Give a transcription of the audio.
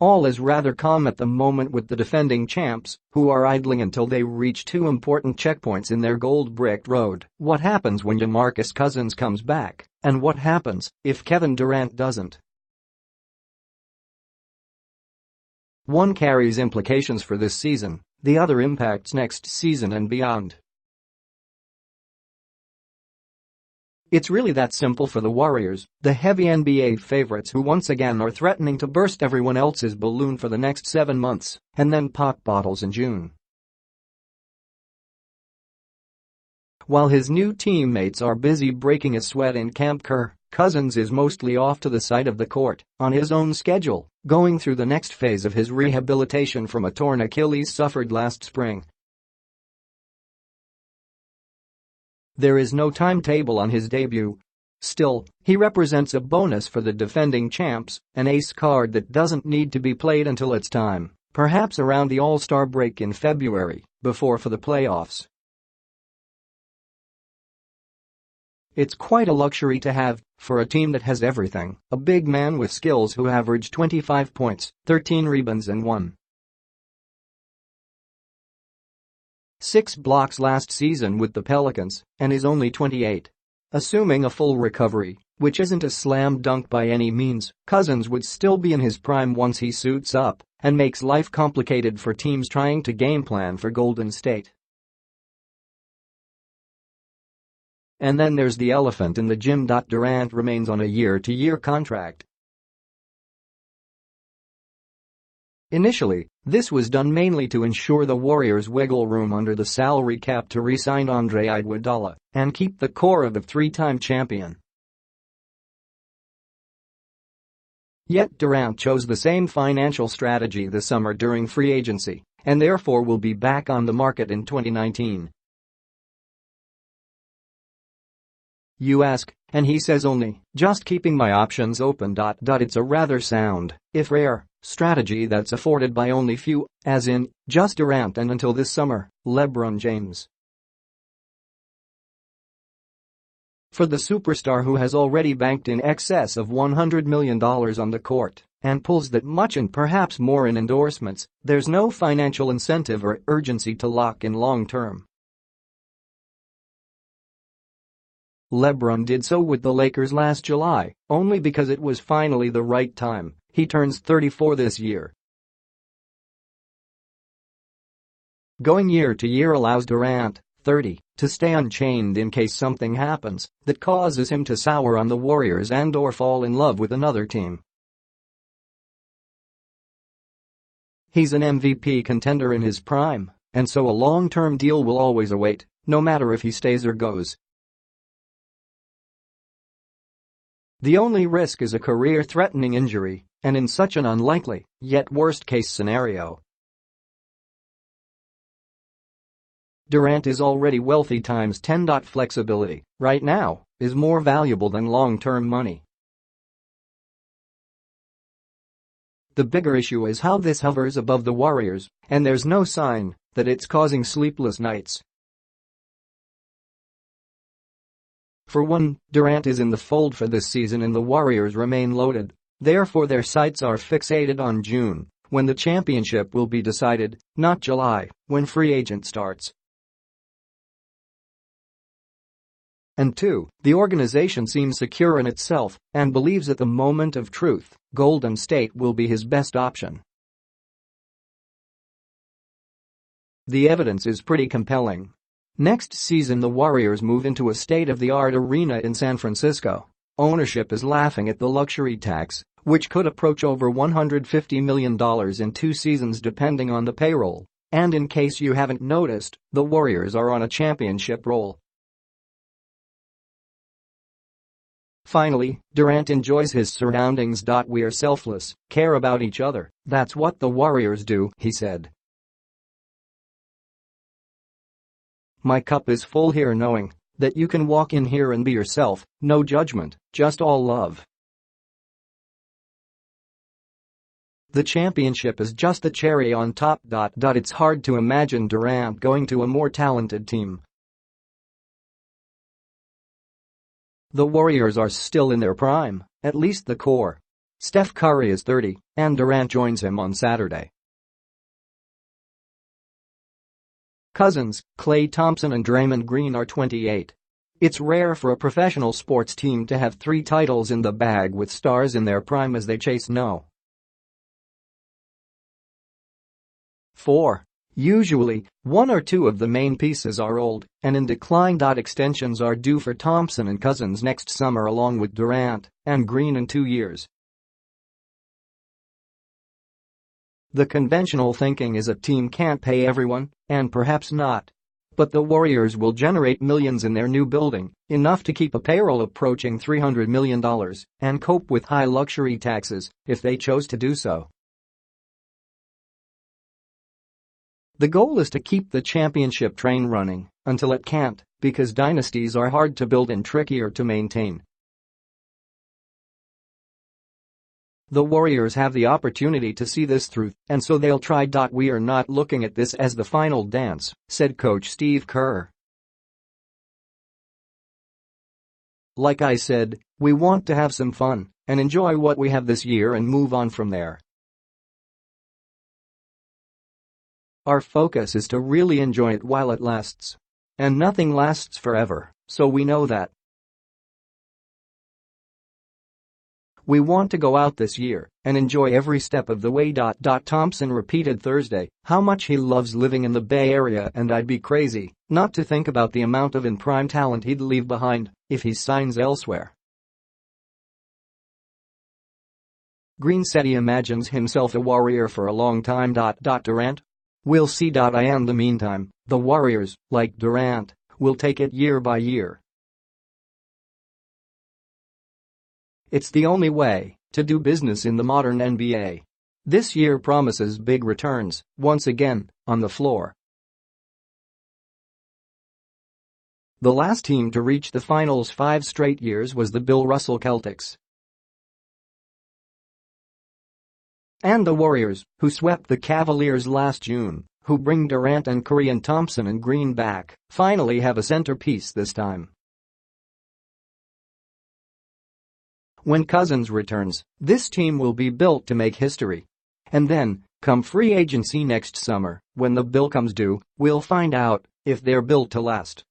All is rather calm at the moment with the defending champs, who are idling until they reach two important checkpoints in their gold-bricked road. What happens when DeMarcus Cousins comes back? And what happens if Kevin Durant doesn't? One carries implications for this season, the other impacts next season and beyond. It's really that simple for the Warriors, the heavy NBA favorites who once again are threatening to burst everyone else's balloon for the next 7 months and then pop bottles in June. While his new teammates are busy breaking a sweat in Camp Kerr, Cousins is mostly off to the side of the court, on his own schedule, going through the next phase of his rehabilitation from a torn Achilles suffered last spring. There is no timetable on his debut. Still, he represents a bonus for the defending champs, an ace card that doesn't need to be played until it's time, perhaps around the All-Star break in February, before for the playoffs. It's quite a luxury to have, for a team that has everything, a big man with skills who averaged 25 points, 13 rebounds and 1.6 blocks last season with the Pelicans, and is only 28. Assuming a full recovery, which isn't a slam dunk by any means, Cousins would still be in his prime once he suits up and makes life complicated for teams trying to game plan for Golden State. And then there's the elephant in the gym. Durant remains on a year-to-year contract. Initially, this was done mainly to ensure the Warriors' wiggle room under the salary cap to re-sign Andre Iguodala and keep the core of the three-time champion. Yet Durant chose the same financial strategy this summer during free agency and therefore will be back on the market in 2019. You ask, and he says only, just keeping my options open. It's a rather sound, if rare, strategy that's afforded by only few, as in, just Durant and until this summer, LeBron James. For the superstar who has already banked in excess of $100 million on the court and pulls that much and perhaps more in endorsements, there's no financial incentive or urgency to lock in long-term. LeBron did so with the Lakers last July, only because it was finally the right time. He turns 34 this year. Going year to year allows Durant, 30, to stay unchained in case something happens that causes him to sour on the Warriors and/or fall in love with another team. He's an MVP contender in his prime, and so a long-term deal will always await, no matter if he stays or goes. The only risk is a career-threatening injury, and in such an unlikely, yet worst-case scenario. Durant is already wealthy times 10. Flexibility, right now, is more valuable than long-term money. The bigger issue is how this hovers above the Warriors, and there's no sign that it's causing sleepless nights. For one, Durant is in the fold for this season and the Warriors remain loaded, therefore their sights are fixated on June, when the championship will be decided, not July, when free agent starts. And two, the organization seems secure in itself and believes at the moment of truth, Golden State will be his best option. The evidence is pretty compelling. Next season the Warriors move into a state-of-the-art arena in San Francisco. Ownership is laughing at the luxury tax, which could approach over $150 million in 2 seasons depending on the payroll. And in case you haven't noticed, the Warriors are on a championship roll. Finally, Durant enjoys his surroundings. "We're selfless, care about each other, that's what the Warriors do," he said. "My cup is full here knowing that you can walk in here and be yourself, no judgment, just all love. The championship is just the cherry on top. It's hard to imagine Durant going to a more talented team." The Warriors are still in their prime, at least the core. Steph Curry is 30, and Durant joins him on Saturday. Cousins, Klay Thompson and Draymond Green are 28. It's rare for a professional sports team to have 3 titles in the bag with stars in their prime as they chase no. 4. Usually, 1 or 2 of the main pieces are old and in decline. Extensions are due for Thompson and Cousins next summer along with Durant and Green in 2 years. The conventional thinking is a team can't pay everyone, and perhaps not. But the Warriors will generate millions in their new building, enough to keep a payroll approaching $300 million and cope with high luxury taxes if they chose to do so. The goal is to keep the championship train running until it can't, because dynasties are hard to build and trickier to maintain. The Warriors have the opportunity to see this through, and so they'll try. We are not looking at this as the final dance, said coach Steve Kerr. Like I said, we want to have some fun and enjoy what we have this year and move on from there. Our focus is to really enjoy it while it lasts. And nothing lasts forever, so we know that. We want to go out this year and enjoy every step of the way. Thompson repeated Thursday how much he loves living in the Bay Area, and I'd be crazy not to think about the amount of in-prime talent he'd leave behind if he signs elsewhere. Green said he imagines himself a Warrior for a long time. Durant? We'll see. In the meantime, the Warriors, like Durant, will take it year by year. It's the only way to do business in the modern NBA. This year promises big returns, once again, on the floor. The last team to reach the finals 5 straight years was the Bill Russell Celtics. And the Warriors, who swept the Cavaliers last June, who bring Durant and Curry and Thompson and Green back, finally have a centerpiece this time. When Cousins returns, this team will be built to make history. And then, come free agency next summer, when the bill comes due, we'll find out if they're built to last.